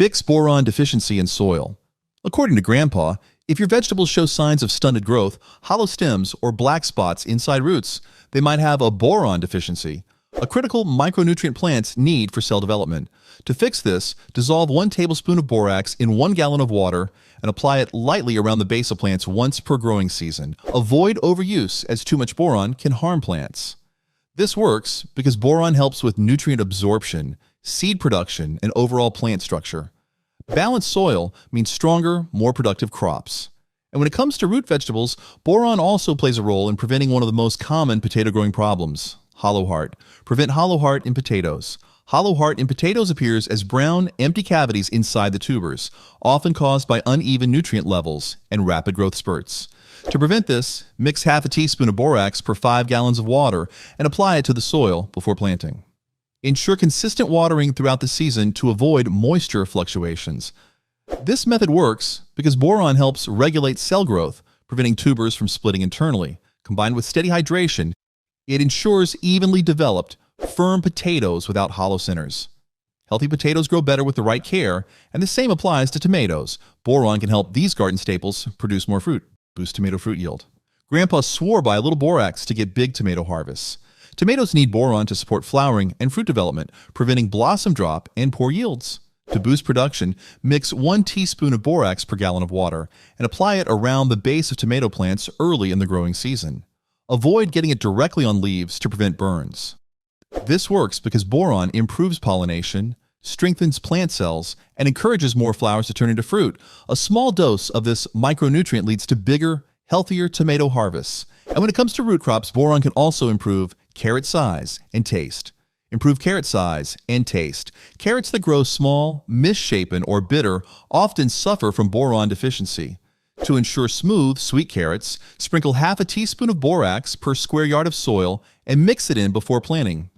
Fix boron deficiency in soil. According to Grandpa, if your vegetables show signs of stunted growth, hollow stems, or black spots inside roots, they might have a boron deficiency, a critical micronutrient plants need for cell development. To fix this, dissolve 1 tablespoon of borax in 1 gallon of water and apply it lightly around the base of plants once per growing season. Avoid overuse, as too much boron can harm plants. This works because boron helps with nutrient absorption, seed production, and overall plant structure. Balanced soil means stronger, more productive crops. And when it comes to root vegetables, boron also plays a role in preventing one of the most common potato growing problems, hollow heart. Prevent hollow heart in potatoes. Hollow heart in potatoes appears as brown, empty cavities inside the tubers, often caused by uneven nutrient levels and rapid growth spurts. To prevent this, mix half a teaspoon of borax per 5 gallons of water and apply it to the soil before planting. Ensure consistent watering throughout the season to avoid moisture fluctuations. This method works because boron helps regulate cell growth, preventing tubers from splitting internally. Combined with steady hydration, it ensures evenly developed, firm potatoes without hollow centers. Healthy potatoes grow better with the right care, and the same applies to tomatoes. Boron can help these garden staples produce more fruit, boost tomato fruit yield. Grandpa swore by a little borax to get big tomato harvests. Tomatoes need boron to support flowering and fruit development, preventing blossom drop and poor yields. To boost production, mix 1 teaspoon of borax per gallon of water and apply it around the base of tomato plants early in the growing season. Avoid getting it directly on leaves to prevent burns. This works because boron improves pollination, strengthens plant cells, and encourages more flowers to turn into fruit. A small dose of this micronutrient leads to bigger, healthier tomato harvests. And when it comes to root crops, boron can also improve carrot size and taste. Improve carrot size and taste. Carrots that grow small, misshapen, or bitter often suffer from boron deficiency. To ensure smooth, sweet carrots, sprinkle half a teaspoon of borax per square yard of soil and mix it in before planting.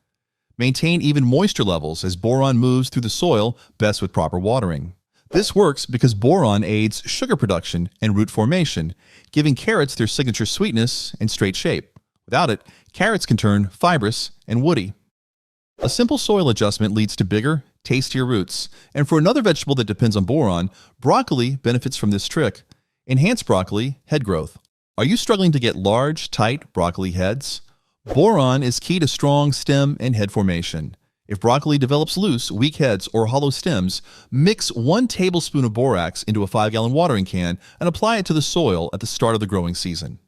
Maintain even moisture levels as boron moves through the soil, best with proper watering. This works because boron aids sugar production and root formation, giving carrots their signature sweetness and straight shape. Without it, carrots can turn fibrous and woody. A simple soil adjustment leads to bigger, tastier roots. And for another vegetable that depends on boron, broccoli benefits from this trick. Enhance broccoli head growth. Are you struggling to get large, tight broccoli heads? Boron is key to strong stem and head formation. If broccoli develops loose, weak heads, or hollow stems, mix 1 tablespoon of borax into a 5-gallon watering can and apply it to the soil at the start of the growing season.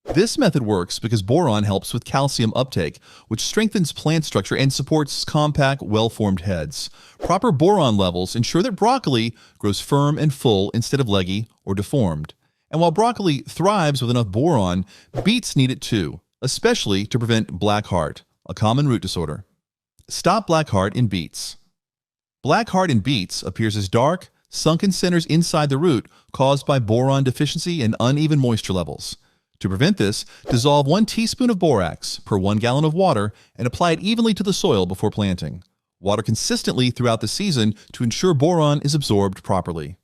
This method works because boron helps with calcium uptake, which strengthens plant structure and supports compact, well-formed heads. Proper boron levels ensure that broccoli grows firm and full instead of leggy or deformed. And while broccoli thrives with enough boron, beets need it too, especially to prevent black heart, a common root disorder. Stop black heart in beets. Black heart in beets appears as dark, sunken centers inside the root caused by boron deficiency and uneven moisture levels. To prevent this, dissolve 1 teaspoon of borax per 1 gallon of water and apply it evenly to the soil before planting. Water consistently throughout the season to ensure boron is absorbed properly.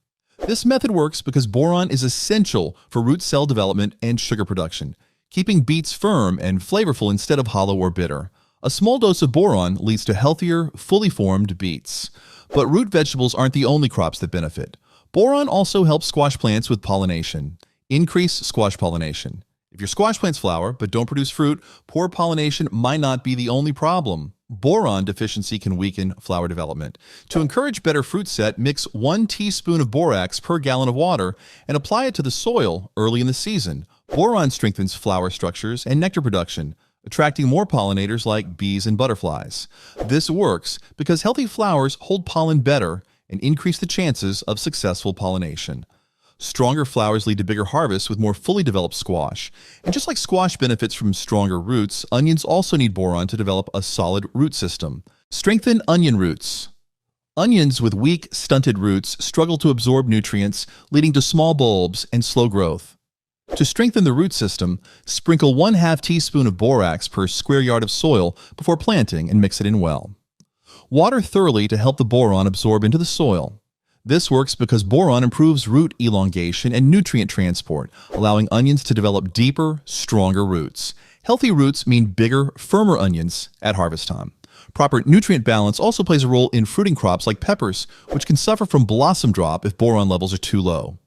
This method works because boron is essential for root cell development and sugar production, keeping beets firm and flavorful instead of hollow or bitter. A small dose of boron leads to healthier, fully formed beets. But root vegetables aren't the only crops that benefit. Boron also helps squash plants with pollination. Increase squash pollination. If your squash plants flower but don't produce fruit, poor pollination might not be the only problem. Boron deficiency can weaken flower development. To encourage better fruit set, mix 1 teaspoon of borax per gallon of water and apply it to the soil early in the season. Boron strengthens flower structures and nectar production, attracting more pollinators like bees and butterflies. This works because healthy flowers hold pollen better and increase the chances of successful pollination. Stronger flowers lead to bigger harvests with more fully developed squash. And just like squash benefits from stronger roots, onions also need boron to develop a solid root system. Strengthen onion roots. Onions with weak, stunted roots struggle to absorb nutrients, leading to small bulbs and slow growth. To strengthen the root system, sprinkle 1/2 teaspoon of borax per square yard of soil before planting and mix it in well. Water thoroughly to help the boron absorb into the soil. This works because boron improves root elongation and nutrient transport, allowing onions to develop deeper, stronger roots. Healthy roots mean bigger, firmer onions at harvest time. Proper nutrient balance also plays a role in fruiting crops like peppers, which can suffer from blossom drop if boron levels are too low.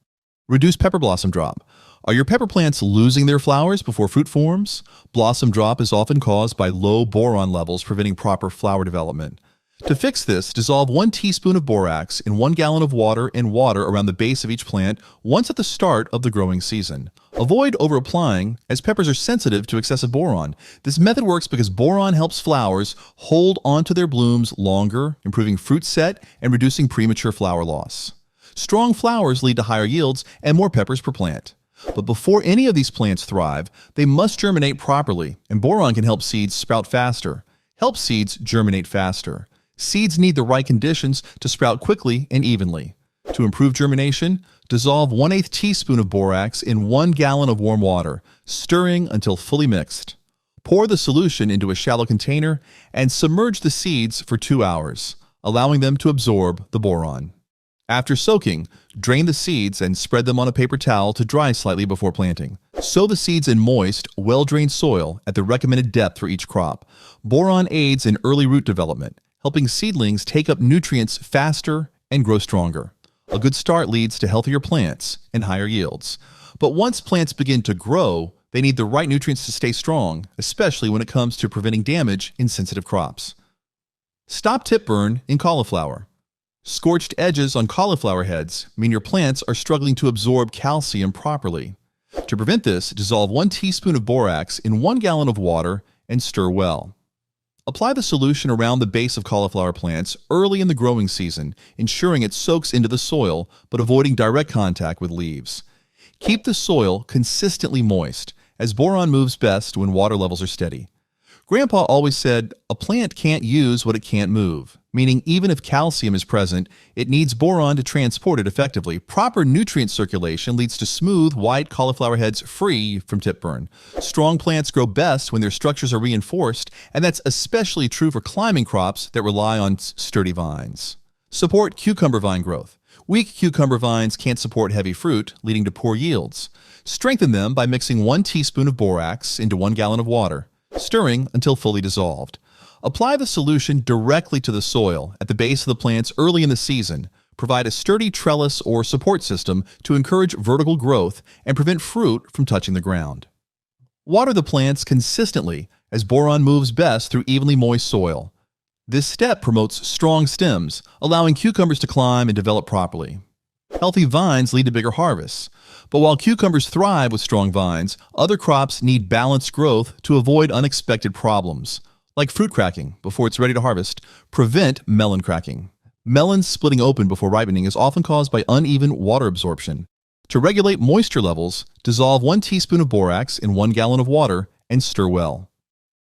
Reduce pepper blossom drop. Are your pepper plants losing their flowers before fruit forms? Blossom drop is often caused by low boron levels preventing proper flower development. To fix this, dissolve 1 teaspoon of borax in 1 gallon of water and water around the base of each plant once at the start of the growing season. Avoid over-applying, as peppers are sensitive to excessive boron. This method works because boron helps flowers hold onto their blooms longer, improving fruit set and reducing premature flower loss. Strong flowers lead to higher yields and more peppers per plant. But before any of these plants thrive, they must germinate properly, and boron can help seeds sprout faster. Help seeds germinate faster. Seeds need the right conditions to sprout quickly and evenly. To improve germination, dissolve 1/8 teaspoon of borax in 1 gallon of warm water, stirring until fully mixed. Pour the solution into a shallow container and submerge the seeds for 2 hours, allowing them to absorb the boron. After soaking, drain the seeds and spread them on a paper towel to dry slightly before planting. Sow the seeds in moist, well-drained soil at the recommended depth for each crop. Boron aids in early root development, helping seedlings take up nutrients faster and grow stronger. A good start leads to healthier plants and higher yields. But once plants begin to grow, they need the right nutrients to stay strong, especially when it comes to preventing damage in sensitive crops. Stop tip burn in cauliflower. Scorched edges on cauliflower heads mean your plants are struggling to absorb calcium properly. To prevent this, dissolve 1 teaspoon of borax in 1 gallon of water and stir well. Apply the solution around the base of cauliflower plants early in the growing season, ensuring it soaks into the soil but avoiding direct contact with leaves. Keep the soil consistently moist, as boron moves best when water levels are steady. Grandpa always said, a plant can't use what it can't move, meaning even if calcium is present, it needs boron to transport it effectively. Proper nutrient circulation leads to smooth, white cauliflower heads free from tip burn. Strong plants grow best when their structures are reinforced, and that's especially true for climbing crops that rely on sturdy vines. Support cucumber vine growth. Weak cucumber vines can't support heavy fruit, leading to poor yields. Strengthen them by mixing 1 teaspoon of borax into 1 gallon of water, stirring until fully dissolved. Apply the solution directly to the soil at the base of the plants early in the season. Provide a sturdy trellis or support system to encourage vertical growth and prevent fruit from touching the ground. Water the plants consistently, as boron moves best through evenly moist soil. This step promotes strong stems, allowing cucumbers to climb and develop properly. Healthy vines lead to bigger harvests. But while cucumbers thrive with strong vines, other crops need balanced growth to avoid unexpected problems. Like fruit cracking before it's ready to harvest, prevent melon cracking. Melons splitting open before ripening is often caused by uneven water absorption. To regulate moisture levels, dissolve 1 teaspoon of borax in 1 gallon of water and stir well.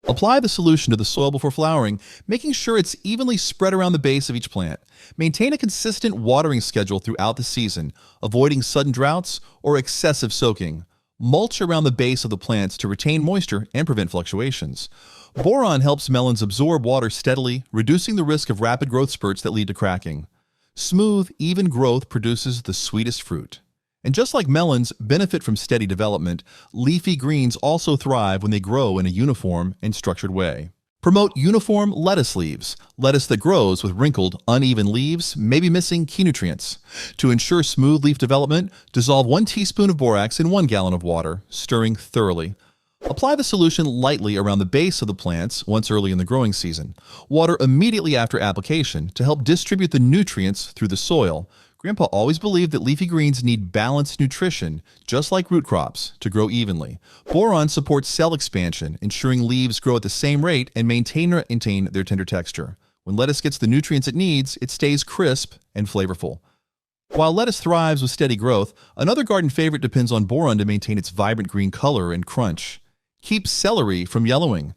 Apply the solution to the soil before flowering, making sure it's evenly spread around the base of each plant. Maintain a consistent watering schedule throughout the season, avoiding sudden droughts or excessive soaking. Mulch around the base of the plants to retain moisture and prevent fluctuations. Boron helps melons absorb water steadily, reducing the risk of rapid growth spurts that lead to cracking. Smooth, even growth produces the sweetest fruit. And just like melons benefit from steady development, leafy greens also thrive when they grow in a uniform and structured way. Promote uniform lettuce leaves. Lettuce that grows with wrinkled, uneven leaves may be missing key nutrients. To ensure smooth leaf development, dissolve 1 teaspoon of borax in 1 gallon of water, stirring thoroughly. Apply the solution lightly around the base of the plants once early in the growing season. Water immediately after application to help distribute the nutrients through the soil. Grandpa always believed that leafy greens need balanced nutrition, just like root crops, to grow evenly. Boron supports cell expansion, ensuring leaves grow at the same rate and maintain their tender texture. When lettuce gets the nutrients it needs, it stays crisp and flavorful. While lettuce thrives with steady growth, another garden favorite depends on boron to maintain its vibrant green color and crunch. Keep celery from yellowing.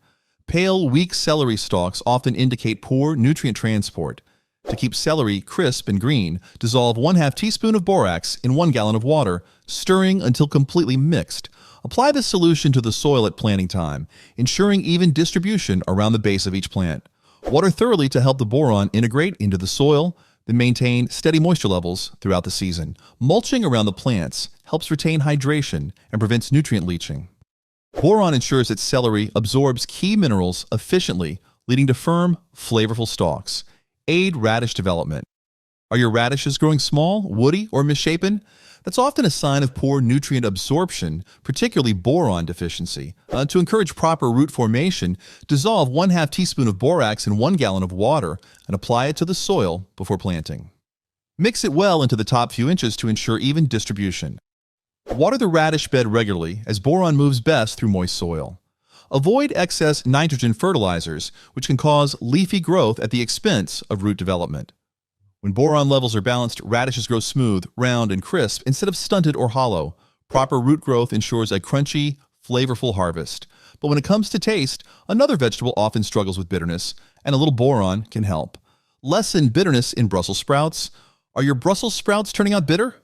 Pale, weak celery stalks often indicate poor nutrient transport. To keep celery crisp and green, dissolve 1/2 teaspoon of borax in 1 gallon of water, stirring until completely mixed. Apply this solution to the soil at planting time, ensuring even distribution around the base of each plant. Water thoroughly to help the boron integrate into the soil, then maintain steady moisture levels throughout the season. Mulching around the plants helps retain hydration and prevents nutrient leaching. Boron ensures that celery absorbs key minerals efficiently, leading to firm, flavorful stalks. Aid radish development. Are your radishes growing small, woody, or misshapen? That's often a sign of poor nutrient absorption, particularly boron deficiency. To encourage proper root formation, dissolve 1/2 teaspoon of borax in 1 gallon of water and apply it to the soil before planting. Mix it well into the top few inches to ensure even distribution. Water the radish bed regularly, as boron moves best through moist soil. Avoid excess nitrogen fertilizers, which can cause leafy growth at the expense of root development. When boron levels are balanced, radishes grow smooth, round, and crisp instead of stunted or hollow. Proper root growth ensures a crunchy, flavorful harvest. But when it comes to taste, another vegetable often struggles with bitterness, and a little boron can help. Lessen bitterness in Brussels sprouts. Are your Brussels sprouts turning out bitter?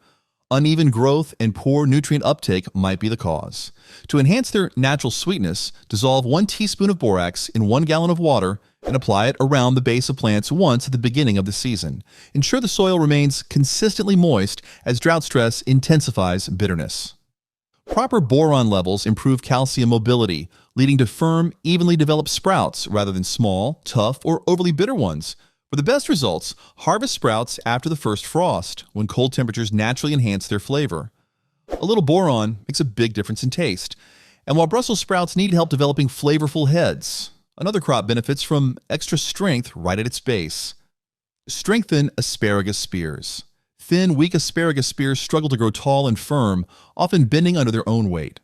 Uneven growth and poor nutrient uptake might be the cause. To enhance their natural sweetness, dissolve 1 teaspoon of borax in 1 gallon of water and apply it around the base of plants once at the beginning of the season. Ensure the soil remains consistently moist as drought stress intensifies bitterness. Proper boron levels improve calcium mobility, leading to firm, evenly developed sprouts rather than small, tough, or overly bitter ones. For the best results, harvest sprouts after the first frost, when cold temperatures naturally enhance their flavor. A little boron makes a big difference in taste. And while Brussels sprouts need help developing flavorful heads, another crop benefits from extra strength right at its base. Strengthen asparagus spears. Thin, weak asparagus spears struggle to grow tall and firm, often bending under their own weight.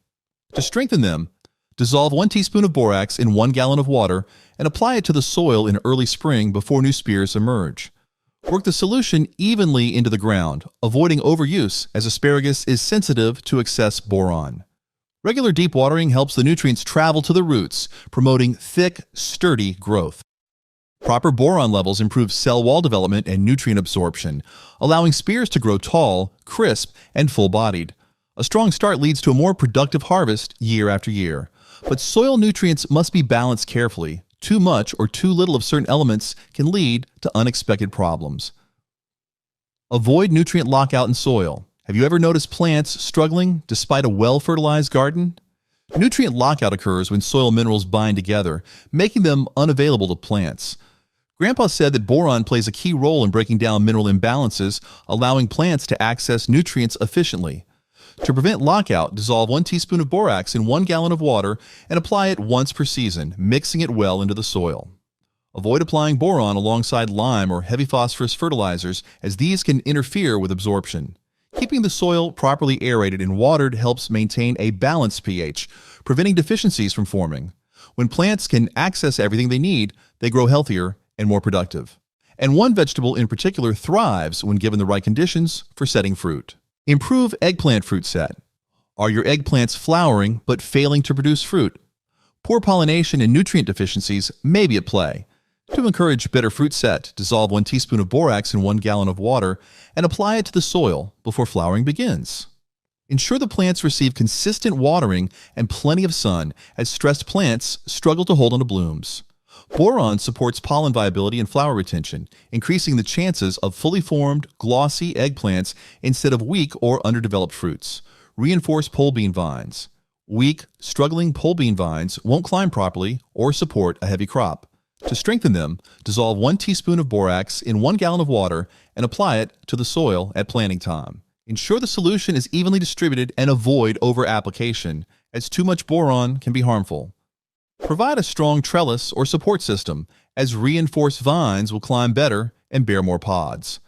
To strengthen them, dissolve 1 teaspoon of borax in 1 gallon of water and apply it to the soil in early spring before new spears emerge. Work the solution evenly into the ground, avoiding overuse as asparagus is sensitive to excess boron. Regular deep watering helps the nutrients travel to the roots, promoting thick, sturdy growth. Proper boron levels improve cell wall development and nutrient absorption, allowing spears to grow tall, crisp, and full-bodied. A strong start leads to a more productive harvest year after year. But soil nutrients must be balanced carefully. Too much or too little of certain elements can lead to unexpected problems. Avoid nutrient lockout in soil. Have you ever noticed plants struggling despite a well-fertilized garden? Nutrient lockout occurs when soil minerals bind together, making them unavailable to plants. Grandpa said that boron plays a key role in breaking down mineral imbalances, allowing plants to access nutrients efficiently. To prevent lockout, dissolve 1 teaspoon of borax in 1 gallon of water and apply it once per season, mixing it well into the soil. Avoid applying boron alongside lime or heavy phosphorus fertilizers, as these can interfere with absorption. Keeping the soil properly aerated and watered helps maintain a balanced pH, preventing deficiencies from forming. When plants can access everything they need, they grow healthier and more productive. And one vegetable in particular thrives when given the right conditions for setting fruit. Improve eggplant fruit set. Are your eggplants flowering but failing to produce fruit? Poor pollination and nutrient deficiencies may be at play. To encourage better fruit set, dissolve 1 teaspoon of borax in 1 gallon of water and apply it to the soil before flowering begins. Ensure the plants receive consistent watering and plenty of sun, as stressed plants struggle to hold on to blooms. Boron supports pollen viability and flower retention, increasing the chances of fully formed, glossy eggplants instead of weak or underdeveloped fruits. Reinforce pole bean vines. Weak, struggling pole bean vines won't climb properly or support a heavy crop. To strengthen them, dissolve 1 teaspoon of borax in 1 gallon of water and apply it to the soil at planting time. Ensure the solution is evenly distributed and avoid over-application, as too much boron can be harmful. Provide a strong trellis or support system, as reinforced vines will climb better and bear more pods.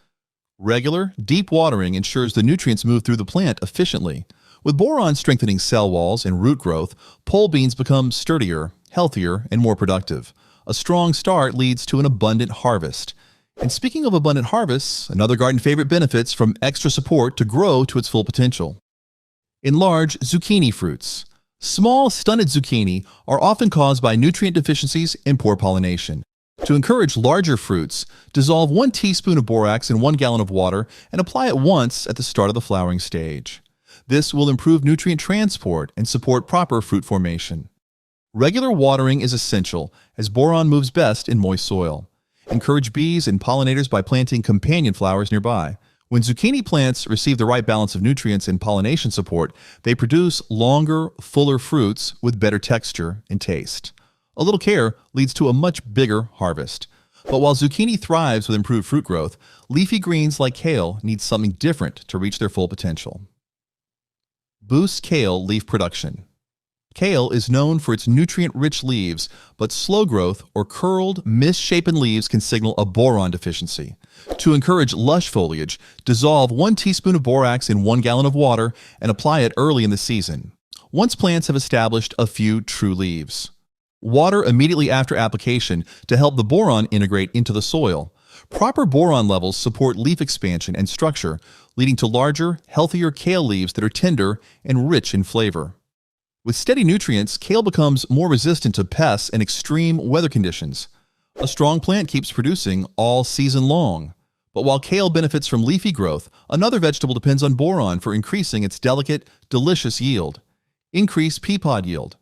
Regular, deep watering ensures the nutrients move through the plant efficiently. With boron strengthening cell walls and root growth, pole beans become sturdier, healthier, and more productive. A strong start leads to an abundant harvest. And speaking of abundant harvests, another garden favorite benefits from extra support to grow to its full potential. Enlarge zucchini fruits. Small, stunted zucchini are often caused by nutrient deficiencies and poor pollination. To encourage larger fruits, dissolve 1 teaspoon of borax in 1 gallon of water and apply it once at the start of the flowering stage. This will improve nutrient transport and support proper fruit formation. Regular watering is essential, as boron moves best in moist soil. Encourage bees and pollinators by planting companion flowers nearby. When zucchini plants receive the right balance of nutrients and pollination support, they produce longer, fuller fruits with better texture and taste. A little care leads to a much bigger harvest. But while zucchini thrives with improved fruit growth, leafy greens like kale need something different to reach their full potential. Boost kale leaf production. Kale is known for its nutrient-rich leaves, but slow growth or curled, misshapen leaves can signal a boron deficiency. To encourage lush foliage, dissolve 1 teaspoon of borax in 1 gallon of water and apply it early in the season, once plants have established a few true leaves. Water immediately after application to help the boron integrate into the soil. Proper boron levels support leaf expansion and structure, leading to larger, healthier kale leaves that are tender and rich in flavor. With steady nutrients, kale becomes more resistant to pests and extreme weather conditions. A strong plant keeps producing all season long. But while kale benefits from leafy growth, another vegetable depends on boron for increasing its delicate, delicious yield. Increase pea pod yield.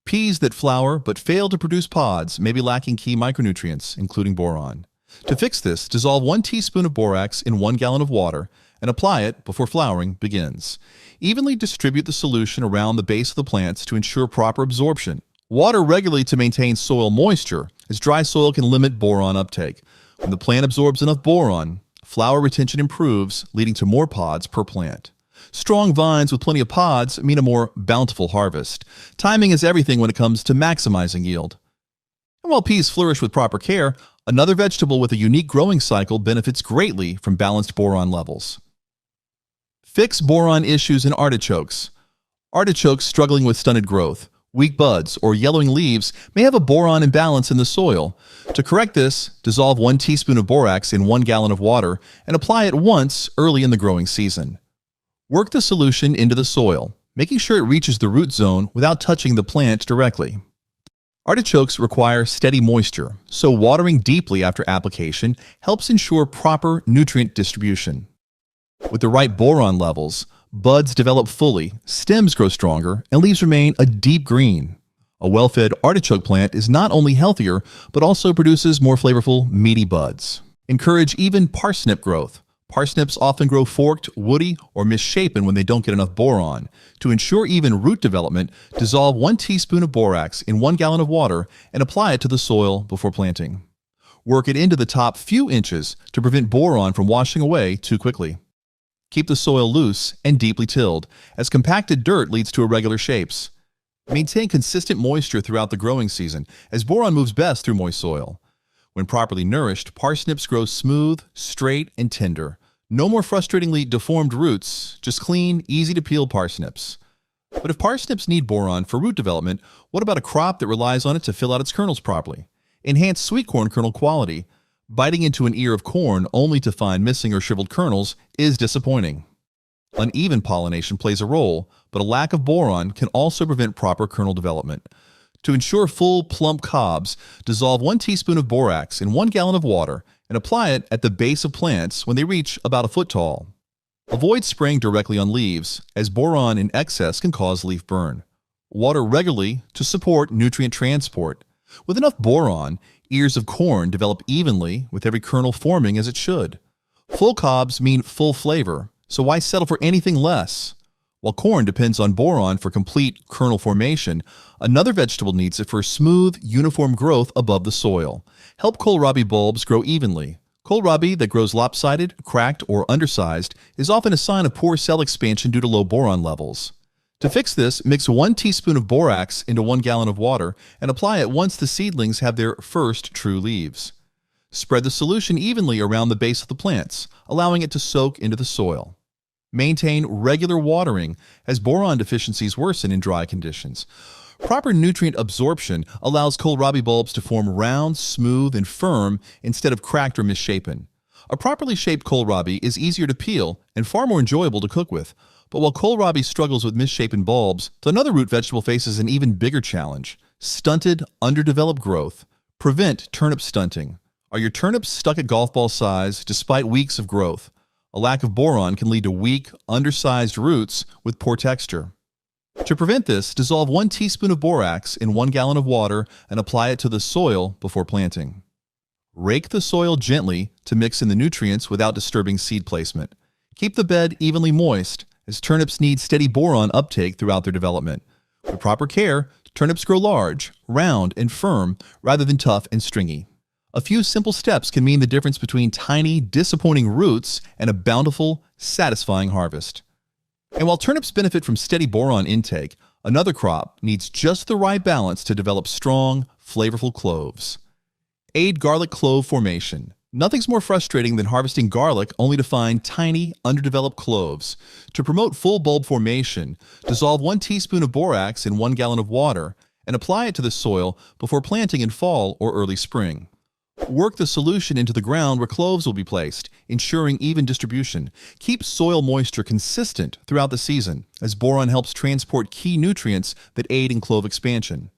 Peas that flower but fail to produce pods may be lacking key micronutrients, including boron. To fix this, dissolve 1 teaspoon of borax in 1 gallon of water and apply it before flowering begins. Evenly distribute the solution around the base of the plants to ensure proper absorption. Water regularly to maintain soil moisture, as dry soil can limit boron uptake. When the plant absorbs enough boron, flower retention improves, leading to more pods per plant. Strong vines with plenty of pods mean a more bountiful harvest. Timing is everything when it comes to maximizing yield. And while peas flourish with proper care, another vegetable with a unique growing cycle benefits greatly from balanced boron levels. Fix boron issues in artichokes. Artichokes struggling with stunted growth, weak buds, or yellowing leaves may have a boron imbalance in the soil. To correct this, dissolve 1 teaspoon of borax in 1 gallon of water and apply it once early in the growing season. Work the solution into the soil, making sure it reaches the root zone without touching the plant directly. Artichokes require steady moisture, so watering deeply after application helps ensure proper nutrient distribution. With the right boron levels, buds develop fully, stems grow stronger, and leaves remain a deep green. A well-fed artichoke plant is not only healthier, but also produces more flavorful, meaty buds. Encourage even parsnip growth. Parsnips often grow forked, woody, or misshapen when they don't get enough boron. To ensure even root development, dissolve 1 teaspoon of borax in 1 gallon of water and apply it to the soil before planting. Work it into the top few inches to prevent boron from washing away too quickly. Keep the soil loose and deeply tilled, as compacted dirt leads to irregular shapes. Maintain consistent moisture throughout the growing season, as boron moves best through moist soil. When properly nourished, parsnips grow smooth, straight, and tender. No more frustratingly deformed roots, just clean, easy-to-peel parsnips. But if parsnips need boron for root development, what about a crop that relies on it to fill out its kernels properly? Enhance sweet corn kernel quality. Biting into an ear of corn only to find missing or shriveled kernels is disappointing. Uneven pollination plays a role, but a lack of boron can also prevent proper kernel development. To ensure full, plump cobs, dissolve 1 teaspoon of borax in 1 gallon of water and apply it at the base of plants when they reach about a foot tall. Avoid spraying directly on leaves, as boron in excess can cause leaf burn. Water regularly to support nutrient transport. With enough boron, ears of corn develop evenly with every kernel forming as it should. Full cobs mean full flavor, so why settle for anything less? While corn depends on boron for complete kernel formation, another vegetable needs it for smooth, uniform growth above the soil. Help kohlrabi bulbs grow evenly. Kohlrabi that grows lopsided, cracked, or undersized is often a sign of poor cell expansion due to low boron levels. To fix this, mix 1 teaspoon of borax into 1 gallon of water and apply it once the seedlings have their first true leaves. Spread the solution evenly around the base of the plants, allowing it to soak into the soil. Maintain regular watering as boron deficiencies worsen in dry conditions. Proper nutrient absorption allows kohlrabi bulbs to form round, smooth, and firm instead of cracked or misshapen. A properly shaped kohlrabi is easier to peel and far more enjoyable to cook with. But while kohlrabi struggles with misshapen bulbs, another root vegetable faces an even bigger challenge: stunted, underdeveloped growth. Prevent turnip stunting. Are your turnips stuck at golf ball size despite weeks of growth? A lack of boron can lead to weak, undersized roots with poor texture. To prevent this, dissolve 1 teaspoon of borax in 1 gallon of water and apply it to the soil before planting. Rake the soil gently to mix in the nutrients without disturbing seed placement. Keep the bed evenly moist, as turnips need steady boron uptake throughout their development. With proper care, Turnips grow large, round, and firm rather than tough and stringy. A few simple steps can mean the difference between tiny, disappointing roots and a bountiful, satisfying harvest. And while turnips benefit from steady boron intake, another crop needs just the right balance to develop strong, flavorful cloves. Aid garlic clove formation. Nothing's more frustrating than harvesting garlic only to find tiny, underdeveloped cloves. To promote full bulb formation, dissolve 1 teaspoon of borax in 1 gallon of water and apply it to the soil before planting in fall or early spring. Work the solution into the ground where cloves will be placed, ensuring even distribution. Keep soil moisture consistent throughout the season, as boron helps transport key nutrients that aid in clove expansion.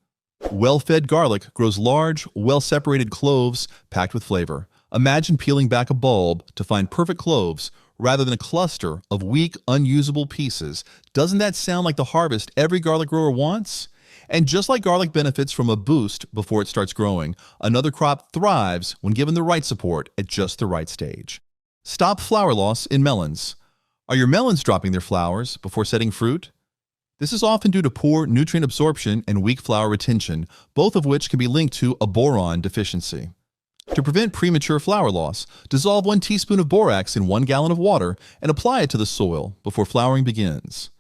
Well-fed garlic grows large, well-separated cloves packed with flavor. Imagine peeling back a bulb to find perfect cloves rather than a cluster of weak, unusable pieces. Doesn't that sound like the harvest every garlic grower wants? And just like garlic benefits from a boost before it starts growing, another crop thrives when given the right support at just the right stage. Stop flower loss in melons. Are your melons dropping their flowers before setting fruit? This is often due to poor nutrient absorption and weak flower retention, both of which can be linked to a boron deficiency. To prevent premature flower loss, dissolve 1 teaspoon of borax in 1 gallon of water and apply it to the soil before flowering begins.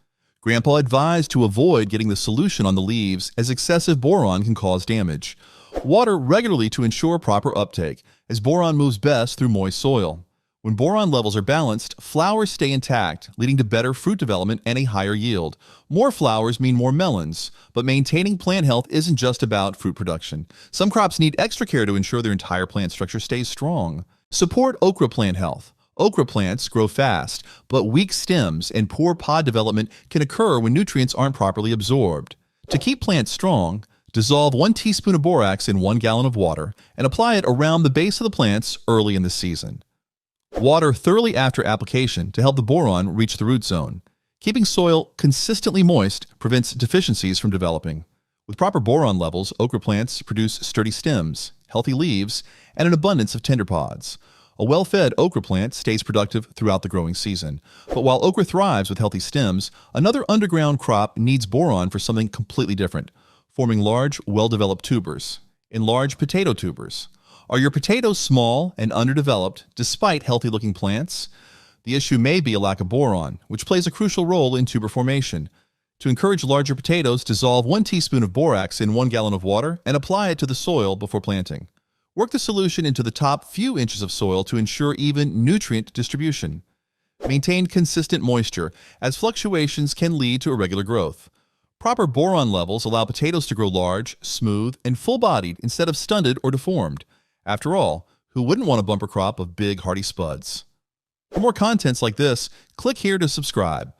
Grandpa advised to avoid getting the solution on the leaves as excessive boron can cause damage. Water regularly to ensure proper uptake, as boron moves best through moist soil. When boron levels are balanced, flowers stay intact, leading to better fruit development and a higher yield. More flowers mean more melons, but maintaining plant health isn't just about fruit production. Some crops need extra care to ensure their entire plant structure stays strong. Support okra plant health. Okra plants grow fast, but weak stems and poor pod development can occur when nutrients aren't properly absorbed. To keep plants strong, dissolve 1 teaspoon of borax in 1 gallon of water and apply it around the base of the plants early in the season. Water thoroughly after application to help the boron reach the root zone. Keeping soil consistently moist prevents deficiencies from developing. With proper boron levels, okra plants produce sturdy stems, healthy leaves, and an abundance of tender pods. A well-fed okra plant stays productive throughout the growing season. But while okra thrives with healthy stems, another underground crop needs boron for something completely different, forming large, well-developed tubers. Enlarged potato tubers. Are your potatoes small and underdeveloped despite healthy-looking plants? The issue may be a lack of boron, which plays a crucial role in tuber formation. To encourage larger potatoes, dissolve 1 teaspoon of borax in 1 gallon of water and apply it to the soil before planting. Work the solution into the top few inches of soil to ensure even nutrient distribution. Maintain consistent moisture, as fluctuations can lead to irregular growth. Proper boron levels allow potatoes to grow large, smooth, and full-bodied instead of stunted or deformed. After all, who wouldn't want a bumper crop of big, hearty spuds? For more contents like this, click here to subscribe.